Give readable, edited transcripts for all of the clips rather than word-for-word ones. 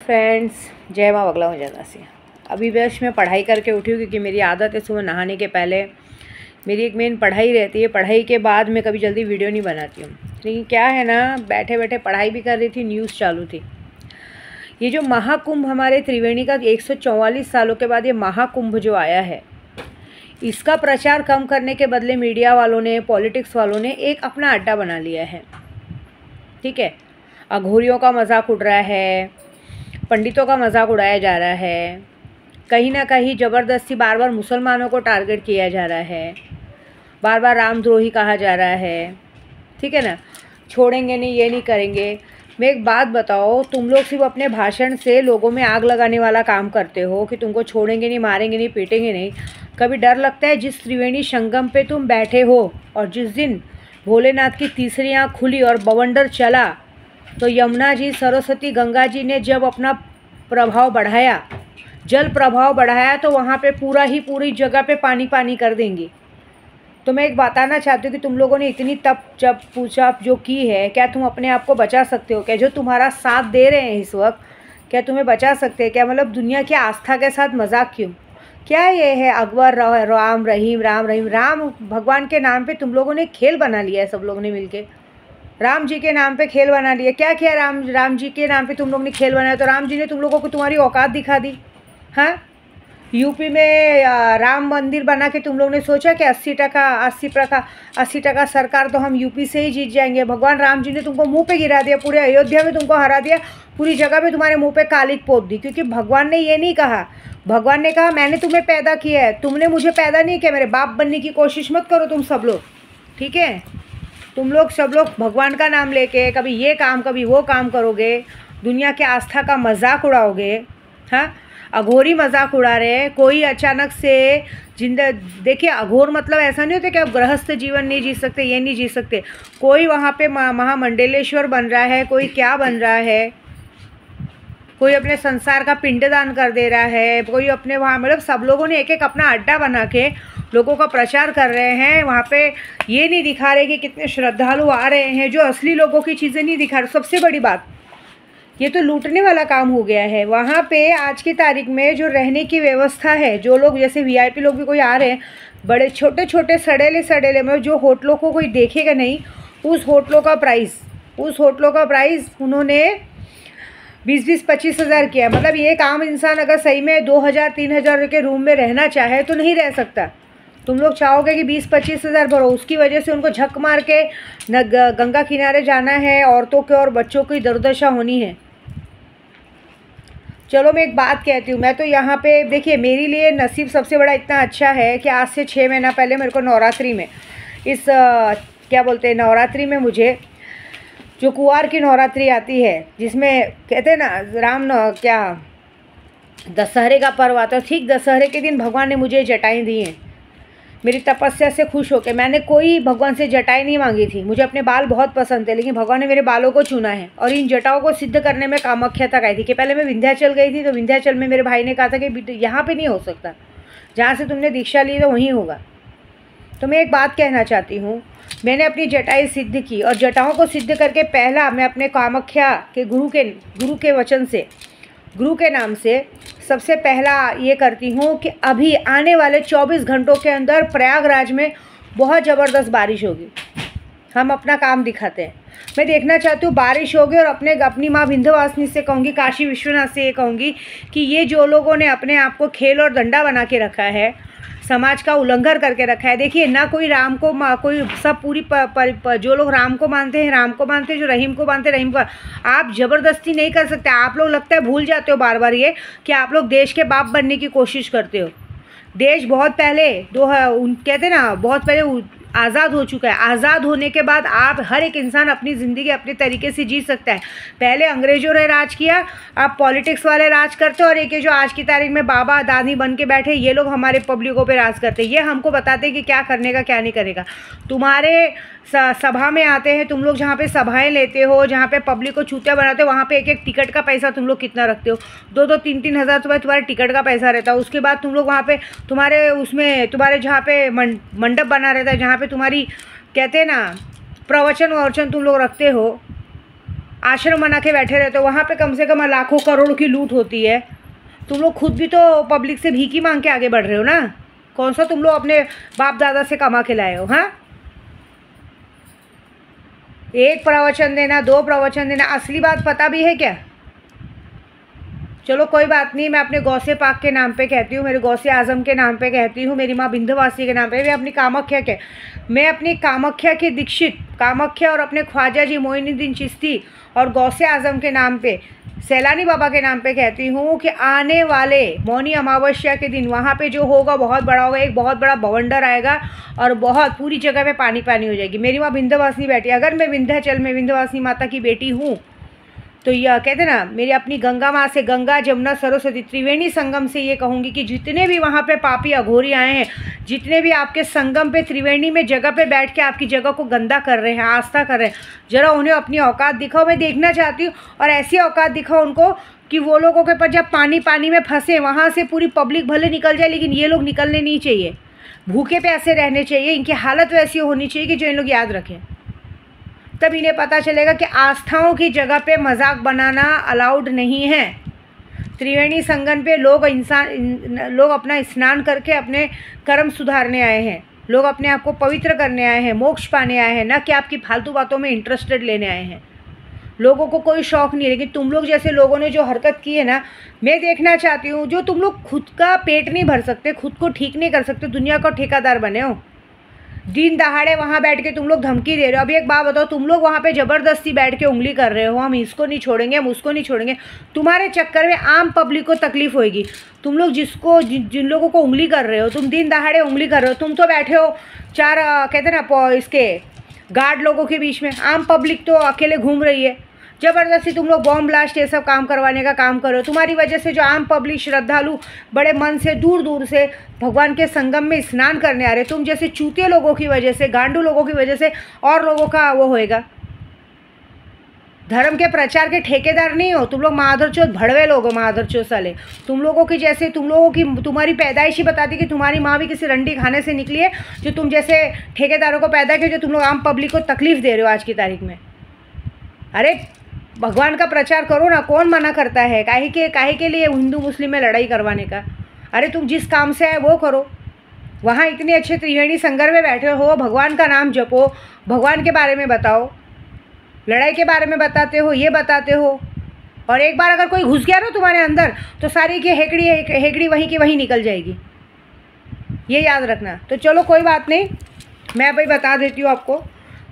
Friends, जय माँ बगला हो जाना से। अभी बस मैं पढ़ाई करके उठी हूँ क्योंकि मेरी आदत है सुबह नहाने के पहले मेरी एक मेन पढ़ाई रहती है। पढ़ाई के बाद मैं कभी जल्दी वीडियो नहीं बनाती हूँ। लेकिन क्या है ना, बैठे बैठे पढ़ाई भी कर रही थी, न्यूज़ चालू थी। ये जो महाकुंभ हमारे त्रिवेणी का 144 सालों के बाद ये महाकुंभ जो आया है, इसका प्रचार कम करने के बदले मीडिया वालों ने, पॉलिटिक्स वालों ने एक अपना अड्डा बना लिया है। ठीक है, अघोरियों का मजाक उड़ रहा है, पंडितों का मजाक उड़ाया जा रहा है, कहीं ना कहीं ज़बरदस्ती बार बार मुसलमानों को टारगेट किया जा रहा है, बार बार रामद्रोही कहा जा रहा है। ठीक है ना, छोड़ेंगे नहीं, ये नहीं करेंगे। मैं एक बात बताओ, तुम लोग सिर्फ अपने भाषण से लोगों में आग लगाने वाला काम करते हो कि तुमको छोड़ेंगे नहीं, मारेंगे नहीं, पीटेंगे नहीं। कभी डर लगता है? जिस त्रिवेणी संगम पे तुम बैठे हो और जिस दिन भोलेनाथ की तीसरी आँख खुली और बवंडर चला, तो यमुना जी, सरस्वती, गंगा जी ने जब अपना प्रभाव बढ़ाया, जल प्रभाव बढ़ाया, तो वहाँ पे पूरी जगह पे पानी पानी कर देंगी। तो मैं एक बताना चाहती हूँ कि तुम लोगों ने इतनी तप जब पूछा जो की है, क्या तुम अपने आप को बचा सकते हो? क्या जो तुम्हारा साथ दे रहे हैं इस वक्त, क्या तुम्हें बचा सकते हैं क्या? मतलब दुनिया की आस्था के साथ मजाक क्यों? क्या ये है अकबर, राम रहीम, राम रहीम, राम भगवान के नाम पे तुम लोगों ने खेल बना लिया है। सब लोगों ने मिलके राम जी के नाम पे खेल बना लिया। क्या किया? राम जी के नाम पे तुम लोग ने खेल बनाया, तो राम जी ने तुम लोगों को तुम्हारी औकात दिखा दी। हाँ, यूपी में राम मंदिर बना के तुम लोग ने सोचा कि 80% सरकार तो हम यूपी से ही जीत जाएंगे। भगवान राम जी ने तुमको मुंह पे गिरा दिया, पूरे अयोध्या में तुमको हरा दिया, पूरी जगह पे तुम्हारे मुंह पे कालिक पोत दी। क्योंकि भगवान ने ये नहीं कहा, भगवान ने कहा मैंने तुम्हें पैदा किया है, तुमने मुझे पैदा नहीं किया। मेरे बाप बनने की कोशिश मत करो तुम सब लोग। ठीक है, तुम लोग सब लोग भगवान का नाम लेके कभी ये काम कभी वो काम करोगे, दुनिया के आस्था का मजाक उड़ाओगे। हाँ, अघोरी मजाक उड़ा रहे हैं। कोई अचानक से देखिए, अघोर मतलब ऐसा नहीं होता कि आप गृहस्थ जीवन नहीं जी सकते, ये नहीं जी सकते। कोई वहाँ पे महामंडलेश्वर बन रहा है, कोई क्या बन रहा है, कोई अपने संसार का पिंडदान कर दे रहा है, कोई अपने वहाँ, मतलब सब लोगों ने एक एक अपना अड्डा बना के लोगों का प्रचार कर रहे हैं। वहाँ पे ये नहीं दिखा रहे कि कितने श्रद्धालु आ रहे हैं, जो असली लोगों की चीज़ें नहीं दिखा रहे। सबसे बड़ी बात, ये तो लूटने वाला काम हो गया है। वहाँ पे आज की तारीख में जो रहने की व्यवस्था है, जो लोग जैसे वीआईपी लोग भी कोई आ रहे हैं, बड़े छोटे छोटे सड़ेले मतलब जो होटलों को कोई देखेगा नहीं, उस होटलों का प्राइस उन्होंने 20-25 हज़ार किया। मतलब ये एक आम इंसान अगर सही में 2000-3000 के रूम में रहना चाहे तो नहीं रह सकता। तुम लोग चाहोगे कि 20-25 हज़ार भरो, उसकी वजह से उनको झक मार के न गंगा किनारे जाना है, औरतों के और बच्चों की दुर्दशा होनी है। चलो मैं एक बात कहती हूँ, मैं तो यहाँ पे देखिए, मेरे लिए नसीब सबसे बड़ा इतना अच्छा है कि आज से 6 महीना पहले मेरे को नवरात्रि में क्या बोलते हैं, नवरात्रि में मुझे जो कुंवार की नवरात्रि आती है, जिसमें कहते हैं ना क्या दशहरे का पर्व आता है, ठीक दशहरे के दिन भगवान ने मुझे जटाएं दी हैं। मेरी तपस्या से खुश होकर, मैंने कोई भगवान से जटाएं नहीं मांगी थी, मुझे अपने बाल बहुत पसंद थे, लेकिन भगवान ने मेरे बालों को चुना है। और इन जटाओं को सिद्ध करने में कामाख्या तक आई थी। कि पहले मैं विंध्याचल गई थी, तो विंध्याचल में मेरे भाई ने कहा था कि यहाँ पे नहीं हो सकता, जहाँ से तुमने दीक्षा ली तो वहीं होगा। तो मैं एक बात कहना चाहती हूँ, मैंने अपनी जटाई सिद्ध की, और जटाओं को सिद्ध करके पहला मैं अपने कामाख्या के गुरु के वचन से, गुरु के नाम से सबसे पहला ये करती हूँ कि अभी आने वाले 24 घंटों के अंदर प्रयागराज में बहुत ज़बरदस्त बारिश होगी। हम अपना काम दिखाते हैं। मैं देखना चाहती हूँ बारिश होगी, और अपनी माँ विंध्यवासिनी से कहूँगी, काशी विश्वनाथ से ये कहूँगी कि ये जो लोगों ने अपने आप को खेल और दंडा बना के रखा है, समाज का उल्लंघन करके रखा है। देखिए ना, कोई राम को कोई सब जो लोग राम को मानते हैं, जो रहीम को मानते हैं, रहीम को आप ज़बरदस्ती नहीं कर सकते। आप लोग लगता है भूल जाते हो बार बार ये कि आप लोग देश के बाप बनने की कोशिश करते हो। देश बहुत पहले कहते ना, बहुत पहले आज़ाद हो चुका है। आज़ाद होने के बाद आप हर एक इंसान अपनी ज़िंदगी अपने तरीके से जी सकता है। पहले अंग्रेज़ों ने राज किया, अब पॉलिटिक्स वाले राज करते हैं, और एक जो आज की तारीख में बाबा दादी बन के बैठे, ये लोग हमारे पब्लिकों पे राज करते हैं। ये हमको बताते हैं कि क्या करने का क्या नहीं करेगा। तुम्हारे सभा में आते हैं तुम लोग, जहाँ पे सभाएं लेते हो, जहाँ पे पब्लिक को चूतिया बनाते हो, वहाँ पे एक एक टिकट का पैसा तुम लोग कितना रखते हो? 2-2, 3-3 हज़ार रुपये तुम्हारे टिकट का पैसा रहता है। उसके बाद तुम लोग वहाँ पे तुम्हारे जहाँ पे मंडप बना रहता है, जहाँ पे तुम्हारी कहते हैं ना प्रवचन तुम लोग रखते हो, आश्रम बना के बैठे रहते हो, वहाँ पे कम से कम लाखों करोड़ों की लूट होती है। तुम लोग खुद भी तो पब्लिक से भीख ही मांग के आगे बढ़ रहे हो ना। कौन सा तुम लोग अपने बाप दादा से कमा के लाए हो? हाँ, 1 प्रवचन देना, 2 प्रवचन देना, असली बात पता भी है क्या? चलो कोई बात नहीं, मैं अपने गौसे पाक के नाम पे कहती हूँ, मेरे गौसे आज़म के नाम पे कहती हूँ, मेरी माँ विंध्यवासिनी के नाम पे, मैं अपनी कामाख्या के दीक्षित, कामाख्या और अपने ख्वाजा जी मोइनुद्दीन चिश्ती और गौसे आज़म के नाम पे, सैलानी बाबा के नाम पे कहती हूँ कि आने वाले मौनी अमावस्या के दिन वहाँ पे जो होगा बहुत बड़ा होगा, एक बहुत बड़ा बवंडर आएगा और बहुत पूरी जगह पे पानी पानी हो जाएगी। मेरी माँ विंध्यवासिनी बैठी, अगर मैं विंध्याचल में विंध्यवासिनी माता की बेटी हूँ तो यह कहते ना, मेरी अपनी गंगा माँ से, गंगा जमुना सरस्वती त्रिवेणी संगम से ये कहूँगी कि जितने भी वहाँ पे पापी अघोरी आए हैं, जितने भी आपके संगम पे त्रिवेणी में जगह पे बैठ के आपकी जगह को गंदा कर रहे हैं, आस्था कर रहे हैं, जरा उन्हें अपनी औकात दिखाओ। मैं देखना चाहती हूँ, और ऐसी औकात दिखाओ उनको कि वो लोगों के पास जब पानी में फंसे, वहाँ से पूरी पब्लिक भले निकल जाए, लेकिन ये लोग निकलने नहीं चाहिए, भूखे प्यासे रहने चाहिए, इनकी हालत वैसी होनी चाहिए कि जो इन लोग याद रखें। तब इन्हें पता चलेगा कि आस्थाओं की जगह पे मजाक बनाना अलाउड नहीं है। त्रिवेणी संगम पे लोग अपना स्नान करके अपने कर्म सुधारने आए हैं, लोग अपने आप को पवित्र करने आए हैं, मोक्ष पाने आए हैं, न कि आपकी फालतू बातों में इंटरेस्टेड लेने आए हैं। लोगों को कोई शौक़ नहीं है, लेकिन तुम लोग जैसे लोगों ने जो हरकत की है ना, मैं देखना चाहती हूँ, जो तुम लोग खुद का पेट नहीं भर सकते, खुद को ठीक नहीं कर सकते, दुनिया का ठेकेदार बने हो, दिन दहाड़े वहाँ बैठ के तुम लोग धमकी दे रहे हो। अभी एक बात बताओ, तुम लोग वहाँ पे ज़बरदस्ती बैठ के उंगली कर रहे हो, हम इसको नहीं छोड़ेंगे, हम उसको नहीं छोड़ेंगे, तुम्हारे चक्कर में आम पब्लिक को तकलीफ़ होएगी। तुम लोग जिन लोगों को उंगली कर रहे हो, तुम दिन दहाड़े उंगली कर रहे हो, तुम तो बैठे हो 4 कहते ना इसके गार्ड लोगों के बीच में, आम पब्लिक तो अकेले घूम रही है। ज़बरदस्ती तुम लोग बॉम्ब ब्लास्ट ये सब काम करवाने का काम करो। तुम्हारी वजह से जो आम पब्लिक श्रद्धालु बड़े मन से दूर दूर से भगवान के संगम में स्नान करने आ रहे, तुम जैसे चूतिया लोगों की वजह से, गांडू लोगों की वजह से और लोगों का वो होएगा। धर्म के प्रचार के ठेकेदार नहीं हो तुम लोग, माधरचोद भड़वे लोग हो, माधरचोद साले। तुम लोगों की जैसे, तुम्हारी पैदाइश ही बताती कि तुम्हारी माँ भी किसी रंडी खाने से निकली है, जो तुम जैसे ठेकेदारों को पैदा किया, जो तुम लोग आम पब्लिक को तकलीफ़ दे रहे हो आज की तारीख में। अरे भगवान का प्रचार करो ना, कौन मना करता है? काहे के लिए हिंदू मुस्लिम में लड़ाई करवाने का? अरे तुम जिस काम से आए वो करो। वहाँ इतने अच्छे त्रिवेणी संगम में बैठे हो, भगवान का नाम जपो, भगवान के बारे में बताओ, लड़ाई के बारे में बताते हो, ये बताते हो, और एक बार अगर कोई घुस गया ना तुम्हारे अंदर तो सारी की हेकड़ी वहीं की वहीं निकल जाएगी, ये याद रखना। तो चलो कोई बात नहीं, मैं भाई बता देती हूँ आपको,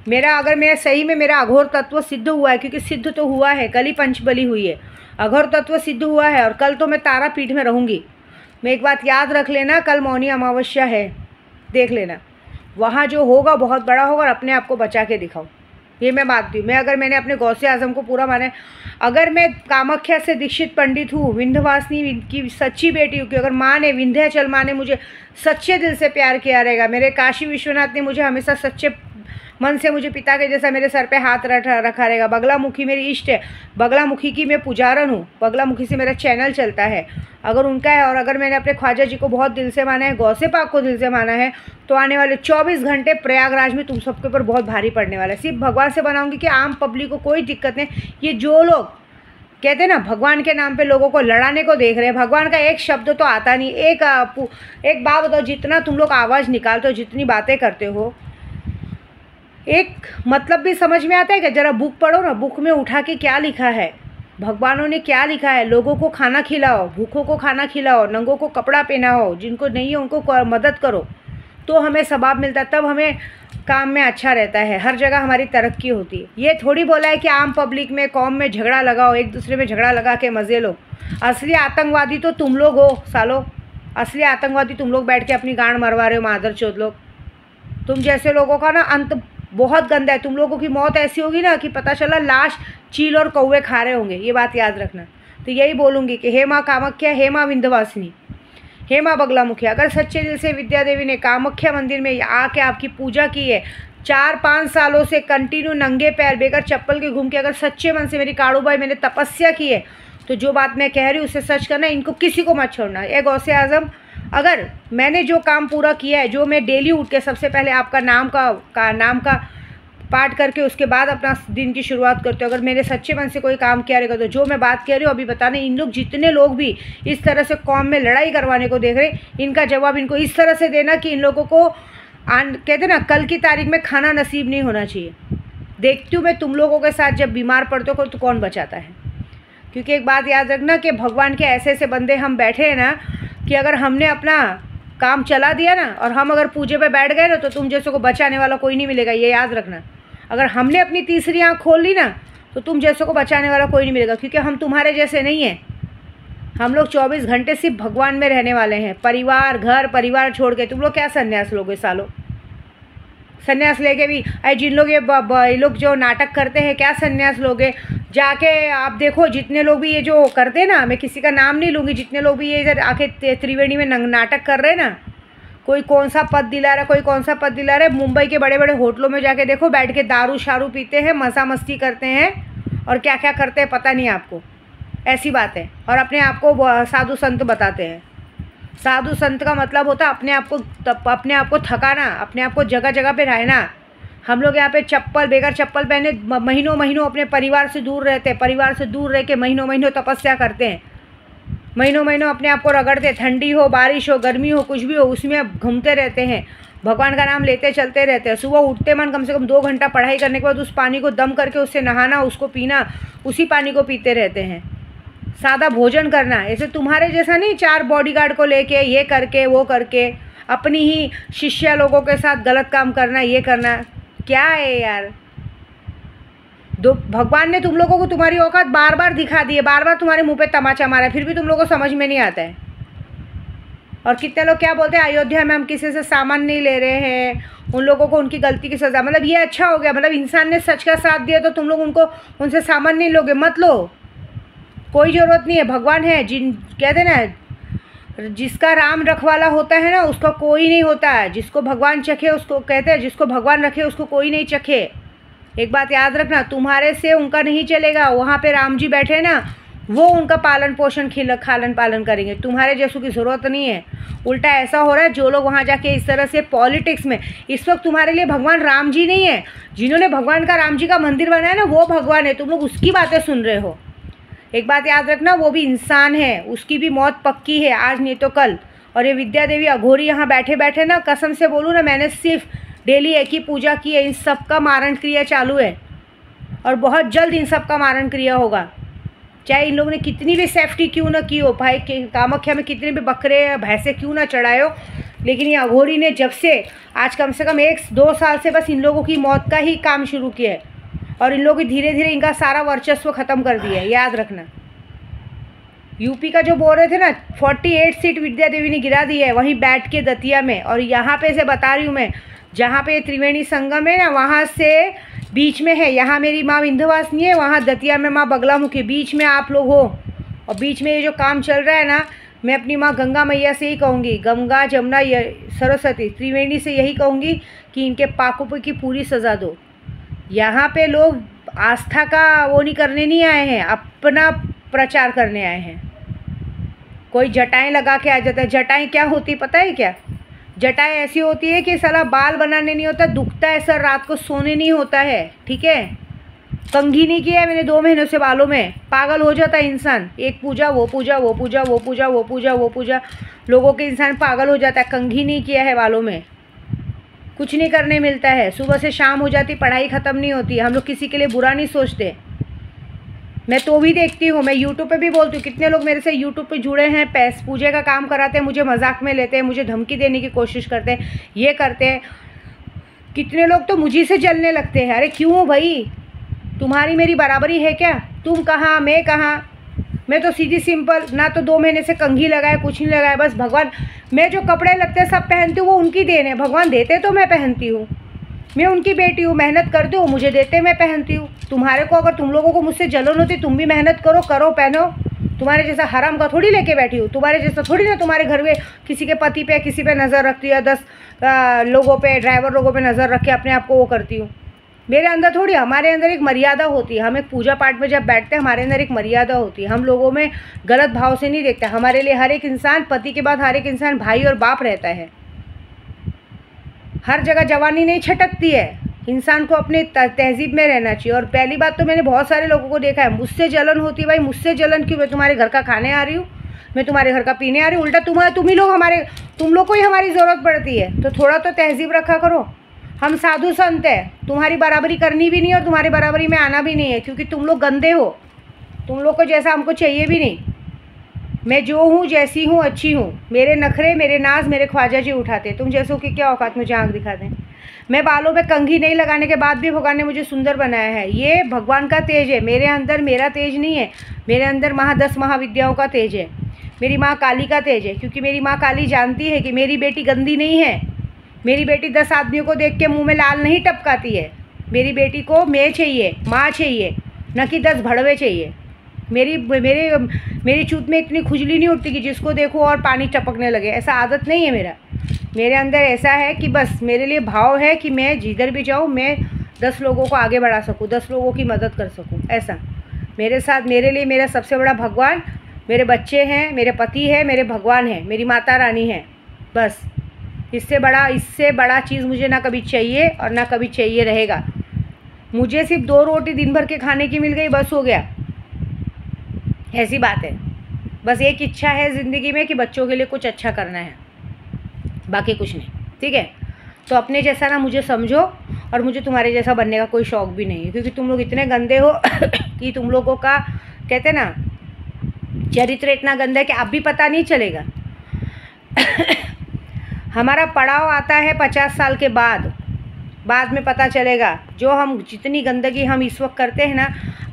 अगर मैं सही में मेरा अघोर तत्व सिद्ध हुआ है, क्योंकि सिद्ध तो हुआ है, कल ही पंचबली हुई है, अघोर तत्व सिद्ध हुआ है, और कल तो मैं तारापीठ में रहूँगी। मैं एक बात याद रख लेना, कल मौनी अमावस्या है, देख लेना, वहाँ जो होगा बहुत बड़ा होगा, और अपने आप को बचा के दिखाओ, ये मैं मानती हूँ। अगर मैंने अपने गौसे आज़म को पूरा माना है, अगर मैं कामाख्या से दीक्षित पंडित हूँ, विंध्यवासिनी की सच्ची बेटी हूँ, कि अगर माँ ने, विंध्याचल माँ ने मुझे सच्चे दिल से प्यार किया रहेगा, मेरे काशी विश्वनाथ ने मुझे हमेशा सच्चे मन से मुझे पिता के जैसा मेरे सर पे हाथ रखा रहेगा, बगलामुखी मेरी इष्ट है, बगलामुखी की मैं पुजारन हूँ, बगलामुखी से मेरा चैनल चलता है, अगर उनका है, और अगर मैंने अपने ख्वाजा जी को बहुत दिल से माना है, गौसे पाक को दिल से माना है, तो आने वाले 24 घंटे प्रयागराज में तुम सबके ऊपर बहुत भारी पड़ने वाला है। सिर्फ भगवान से बनाऊँगी कि आम पब्लिक को कोई दिक्कत नहीं। ये जो लोग कहते हैं ना भगवान के नाम पे लोगों को लड़ाने को देख रहे हैं, भगवान का एक शब्द तो आता नहीं। एक बात बताओ, जितना तुम लोग आवाज़ निकालते हो, जितनी बातें करते हो, एक मतलब भी समझ में आता है क्या? जरा बुक पढ़ो ना, बुक में उठा के क्या लिखा है, भगवानों ने क्या लिखा है। लोगों को खाना खिलाओ, भूखों को खाना खिलाओ, नंगों को कपड़ा पहनाओ, जिनको नहीं है उनको मदद करो, तो हमें सवाब मिलता है, तब हमें काम में अच्छा रहता है, हर जगह हमारी तरक्की होती है। ये थोड़ी बोला है कि आम पब्लिक में, कौम में झगड़ा लगाओ, एक दूसरे में झगड़ा लगा के मज़े लो। असली आतंकवादी तो तुम लोग हो सालो, असली आतंकवादी तुम लोग बैठ के अपनी गांड मरवा रहे हो, मादरचोद लोग। तुम जैसे लोगों का ना अंत बहुत गंदा है। तुम लोगों की मौत ऐसी होगी ना कि पता चला लाश चील और कौवे खा रहे होंगे, ये बात याद रखना। तो यही बोलूँगी कि हे माँ कामाख्या, हे माँ विंध्यवासिनी, हे माँ बगलामुखी, अगर सच्चे दिल से विद्या देवी ने कामाख्या मंदिर में आके आपकी पूजा की है, 4-5 सालों से कंटिन्यू नंगे पैर बेगर चप्पल के घूम के, अगर सच्चे मन से मेरी काड़ू भाई मैंने तपस्या की है, तो जो बात मैं कह रही हूँ उसे सच करना, इनको किसी को मत छोड़ना। ए गौसे आज़म, अगर मैंने जो काम पूरा किया है, जो मैं डेली उठ के सबसे पहले आपका नाम का पाठ करके उसके बाद अपना दिन की शुरुआत करते हो। अगर मेरे सच्चे मन से कोई काम किया रहेगा तो जो मैं बात कह रही हूँ अभी बताने, इन लोग जितने लोग भी इस तरह से कौम में लड़ाई करवाने को देख रहे, इनका जवाब इनको इस तरह से देना कि इन लोगों को कहते ना कल की तारीख में खाना नसीब नहीं होना चाहिए। देखती हूँ मैं तुम लोगों के साथ जब बीमार पड़ते हो तो कौन बचाता है। क्योंकि एक बात याद रखना कि भगवान के ऐसे ऐसे बंदे हम बैठे हैं ना कि अगर हमने अपना काम चला दिया ना और हम अगर पूजे पे बैठ गए ना तो तुम जैसे को बचाने वाला कोई नहीं मिलेगा, ये याद रखना। अगर हमने अपनी तीसरी आँख खोल ली ना तो तुम जैसे को बचाने वाला कोई नहीं मिलेगा, क्योंकि हम तुम्हारे जैसे नहीं हैं। हम लोग 24 घंटे सिर्फ भगवान में रहने वाले हैं। परिवार, घर परिवार छोड़ के तुम लोग क्या संन्यास लोगे सालों? संन्यास लेके भी जिन लोग ये लोग जो नाटक करते हैं, क्या संन्यास लोगे? जाके आप देखो जितने लोग भी ये जो करते हैं ना, मैं किसी का नाम नहीं लूँगी, जितने लोग भी ये इधर आके त्रिवेणी में नाटक कर रहे हैं ना, कोई कौन सा पद दिला रहा है, कोई कौन सा पद दिला रहा है। मुंबई के बड़े बड़े होटलों में जाके देखो, बैठ के दारू शारू पीते हैं, मज़ा मस्ती करते हैं और क्या क्या करते हैं पता नहीं आपको। ऐसी बात है। और अपने आप को साधु संत बताते हैं। साधु संत का मतलब होता है अपने आप को थकाना, अपने आप को जगह जगह पे रहना। हम लोग यहाँ पे चप्पल बेगर चप्पल पहने महीनों महीनों अपने परिवार से दूर रहते हैं। परिवार से दूर रह के महीनों महीनों तपस्या करते हैं, महीनों महीनों अपने आप को रगड़ते हैं। ठंडी हो, बारिश हो, गर्मी हो, कुछ भी हो, उसमें घूमते रहते हैं, भगवान का नाम लेते चलते रहते हैं। सुबह उठते मन कम से कम 2 घंटा पढ़ाई करने के बाद उस पानी को दम करके उससे नहाना, उसको पीना, उसी पानी को पीते रहते हैं। सादा भोजन करना, ऐसे तुम्हारे जैसा नहीं 4 बॉडीगार्ड को लेके ये करके वो करके अपनी ही शिष्य लोगों के साथ गलत काम करना, ये करना क्या है यार। भगवान ने तुम लोगों को तुम्हारी औकात बार बार दिखा दी है, बार बार तुम्हारे मुंह पे तमाचा मारा है, फिर भी तुम लोगों को समझ में नहीं आता है। और कितने लोग क्या बोलते हैं, अयोध्या में हम किसी से सामान नहीं ले रहे हैं, उन लोगों को उनकी गलती की सज़ा। मतलब ये अच्छा हो गया, मतलब इंसान ने सच का साथ दिया तो तुम लोग उनसे सामान नहीं लोगे, मत लो, कोई ज़रूरत नहीं है। भगवान है, कहते हैं ना जिसका राम रखवाला होता है ना उसका कोई नहीं होता है। जिसको भगवान चखे उसको कहते हैं, जिसको भगवान रखे उसको कोई नहीं चखे। एक बात याद रखना, तुम्हारे से उनका नहीं चलेगा। वहाँ पे राम जी बैठे ना, वो उनका पालन पोषण खालन पालन करेंगे, तुम्हारे जैसों की ज़रूरत नहीं है। उल्टा ऐसा हो रहा है, जो लोग वहाँ जाके इस तरह से पॉलिटिक्स में, इस वक्त तुम्हारे लिए भगवान राम जी नहीं है। जिन्होंने भगवान का राम जी का मंदिर बनाया ना वो भगवान है, तुम लोग उसकी बातें सुन रहे हो। एक बात याद रखना, वो भी इंसान है, उसकी भी मौत पक्की है, आज नहीं तो कल। और ये विद्या देवी अघोरी यहाँ बैठे बैठे ना, कसम से बोलूँ ना, मैंने सिर्फ डेली एक ही पूजा की है। इन सब का मारण क्रिया चालू है और बहुत जल्द इन सब का मारण क्रिया होगा। चाहे इन लोगों ने कितनी भी सेफ्टी क्यों ना की हो, भाई कामाख्या में कितने भी बकरे भैंसे क्यों ना चढ़ाए हो, लेकिन ये अघोरी ने जब से आज कम से कम 1-2 साल से बस इन लोगों की मौत का ही काम शुरू किया है और इन लोगों की धीरे धीरे इनका सारा वर्चस्व ख़त्म कर दिया है। याद रखना, यूपी का जो बोल रहे थे ना 48 सीट विद्या देवी ने गिरा दी है वहीं बैठ के दतिया में। और यहाँ पे से बता रही हूँ मैं, जहाँ पे त्रिवेणी संगम है ना वहाँ से बीच में है, यहाँ मेरी माँ विंध्यवासिनी है, वहाँ दतिया में माँ बगलामुखी, बीच में आप लोग हो। और बीच में ये जो काम चल रहा है ना, मैं अपनी माँ गंगा मैया से ही कहूँगी, गंगा जमुना सरस्वती त्रिवेणी से यही कहूँगी कि इनके पापों की पूरी सज़ा दो। यहाँ पे लोग आस्था का वो नहीं करने नहीं आए हैं, अपना प्रचार करने आए हैं। कोई जटाएं लगा के आ जाता है। जटाएं क्या होती पता है क्या? जटाएं ऐसी होती है कि साला बाल बनाने नहीं होता, दुखता है सर, रात को सोने नहीं होता है, ठीक है। कंघी नहीं किया है मैंने 2 महीनों से बालों में, पागल हो जाता है इंसान। एक पूजा वो पूजा, वो पूजा वो पूजा, वो पूजा वो पूजा, लोगों के इंसान पागल हो जाता है। कंघी नहीं किया है बालों में, कुछ नहीं करने मिलता है, सुबह से शाम हो जाती, पढ़ाई ख़त्म नहीं होती। हम लोग किसी के लिए बुरा नहीं सोचते। मैं तो भी देखती हूँ, मैं यूट्यूब पे भी बोलती हूँ, कितने लोग मेरे से यूट्यूब पे जुड़े हैं, पूजे का काम कराते हैं, मुझे मजाक में लेते हैं, मुझे धमकी देने की कोशिश करते हैं, ये करते हैं। कितने लोग तो मुझी से जलने लगते हैं। अरे क्यों भाई, तुम्हारी मेरी बराबरी है क्या? तुम कहाँ मैं कहाँ? मैं तो सीधी सिंपल, ना तो 2 महीने से कंघी लगाए, कुछ नहीं लगाया, बस भगवान, मैं जो कपड़े लगते सब पहनती हूँ वो उनकी देन है। भगवान देते तो मैं पहनती हूँ, मैं उनकी बेटी हूँ, मेहनत करती हूँ, मुझे देते मैं पहनती हूँ। तुम्हारे को, अगर तुम लोगों को मुझसे जलन होती, तुम भी मेहनत करो पहनो। तुम्हारे जैसा हराम का थोड़ी लेके बैठी हूँ, तुम्हारे जैसा थोड़ी ना तुम्हारे घर में किसी के पति पे किसी पे नज़र रखती है, 10 लोगों पे, ड्राइवर लोगों पे नज़र रख के अपने आप को वो करती हूँ। मेरे अंदर थोड़ी, हमारे अंदर एक मर्यादा होती है। हम एक पूजा पाठ में जब बैठते हैं हमारे अंदर एक मर्यादा होती है। हम लोगों में गलत भाव से नहीं देखता। हमारे लिए हर एक इंसान, पति के बाद हर एक इंसान भाई और बाप रहता है। हर जगह जवानी नहीं छटकती है, इंसान को अपने तहजीब में रहना चाहिए। और पहली बात तो मैंने बहुत सारे लोगों को देखा है, मुझसे जलन होती है। भाई मुझसे जलन क्यों? मैं तुम्हारे घर का खाने आ रही हूँ, मैं तुम्हारे घर का पीने आ रही हूँ, उल्टा तुम लोग को ही हमारी ज़रूरत पड़ती है। तो थोड़ा तो तहजीब रखा करो। हम साधु संत हैं, तुम्हारी बराबरी करनी भी नहीं और तुम्हारी बराबरी में आना भी नहीं है, क्योंकि तुम लोग गंदे हो। तुम लोग को जैसा हमको चाहिए भी नहीं। मैं जो हूँ, जैसी हूँ, अच्छी हूँ। मेरे नखरे, मेरे नाज मेरे ख्वाजा जी उठाते। तुम जैसों की क्या औकात मुझे आँख दिखा दें। मैं बालों में कंघी नहीं लगाने के बाद भी भगवान ने मुझे सुंदर बनाया है। ये भगवान का तेज है मेरे अंदर, मेरा तेज नहीं है। मेरे अंदर 10 महाविद्याओं का तेज है। मेरी माँ काली का तेज है, क्योंकि मेरी माँ काली जानती है कि मेरी बेटी गंदी नहीं है। मेरी बेटी 10 आदमियों को देख के मुंह में लाल नहीं टपकाती है। मेरी बेटी को मैं चाहिए, माँ चाहिए, न कि 10 भड़वे चाहिए। मेरी चूत में इतनी खुजली नहीं उठती कि जिसको देखो और पानी टपकने लगे। ऐसा आदत नहीं है मेरा। मेरे अंदर ऐसा है कि बस मेरे लिए भाव है कि मैं जिधर भी जाऊँ मैं 10 लोगों को आगे बढ़ा सकूँ, 10 लोगों की मदद कर सकूँ। ऐसा मेरे साथ, मेरे लिए मेरा सबसे बड़ा भगवान मेरे बच्चे हैं, मेरे पति है, मेरे भगवान है, मेरी माता रानी है। बस इससे बड़ा चीज़ मुझे ना कभी चाहिए और ना कभी चाहिए रहेगा। मुझे सिर्फ 2 रोटी दिन भर के खाने की मिल गई, बस हो गया। ऐसी बात है। बस एक इच्छा है ज़िंदगी में कि बच्चों के लिए कुछ अच्छा करना है, बाकी कुछ नहीं। ठीक है? तो अपने जैसा ना मुझे समझो, और मुझे तुम्हारे जैसा बनने का कोई शौक़ भी नहीं है, क्योंकि तुम लोग इतने गंदे हो कि तुम लोगों का कहते ना चरित्र इतना गंदा है कि अब भी पता नहीं चलेगा। हमारा पड़ाव आता है 50 साल के बाद में पता चलेगा। जो हम जितनी गंदगी हम इस वक्त करते हैं ना,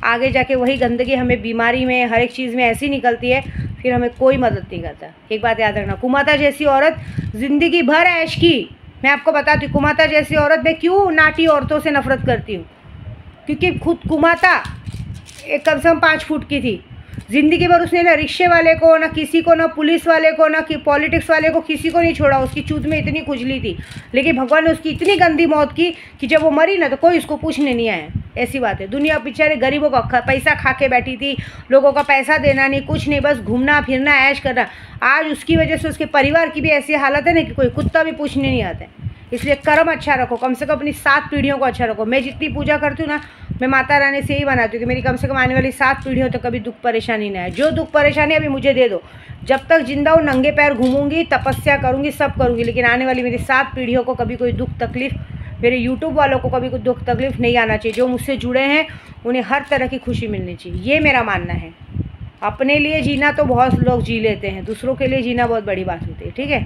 आगे जाके वही गंदगी हमें बीमारी में, हर एक चीज़ में ऐसी निकलती है, फिर हमें कोई मदद नहीं करता। एक बात याद रखना, कुमाता जैसी औरत ज़िंदगी भर ऐश की। मैं आपको बताती हूँ, कुमाता जैसी औरत, मैं क्यों नाटी औरतों से नफ़रत करती हूँ, क्योंकि खुद कुमाता कम से कम 5 फुट की थी। ज़िंदगी भर उसने ना रिक्शे वाले को, ना किसी को, ना पुलिस वाले को, ना कि पॉलिटिक्स वाले को, किसी को नहीं छोड़ा। उसकी चूत में इतनी खुजली थी, लेकिन भगवान ने उसकी इतनी गंदी मौत की कि जब वो मरी ना तो कोई उसको पूछने नहीं आया। ऐसी बात है। दुनिया बेचारे गरीबों का पैसा खा के बैठी थी, लोगों का पैसा देना नहीं, कुछ नहीं, बस घूमना फिरना, ऐश करना। आज उसकी वजह से उसके परिवार की भी ऐसी हालत है ना कि कोई कुत्ता भी पूछने नहीं आता है। इसलिए कर्म अच्छा रखो, कम से कम अपनी 7 पीढ़ियों को अच्छा रखो। मैं जितनी पूजा करती हूँ ना, मैं माता रानी से ही बनाती हूँ कि मेरी कम से कम आने वाली 7 पीढ़ियों तक कभी दुख परेशानी ना आए। जो दुख परेशानी अभी मुझे दे दो, जब तक जिंदा हूँ नंगे पैर घूमूंगी, तपस्या करूँगी, सब करूँगी, लेकिन आने वाली मेरी 7 पीढ़ियों को कभी कोई दुख तकलीफ, मेरे यूट्यूब वालों को कभी कोई दुख तकलीफ नहीं आना चाहिए। जो मुझसे जुड़े हैं उन्हें हर तरह की खुशी मिलनी चाहिए, ये मेरा मानना है। अपने लिए जीना तो बहुत लोग जी लेते हैं, दूसरों के लिए जीना बहुत बड़ी बात होती है। ठीक है?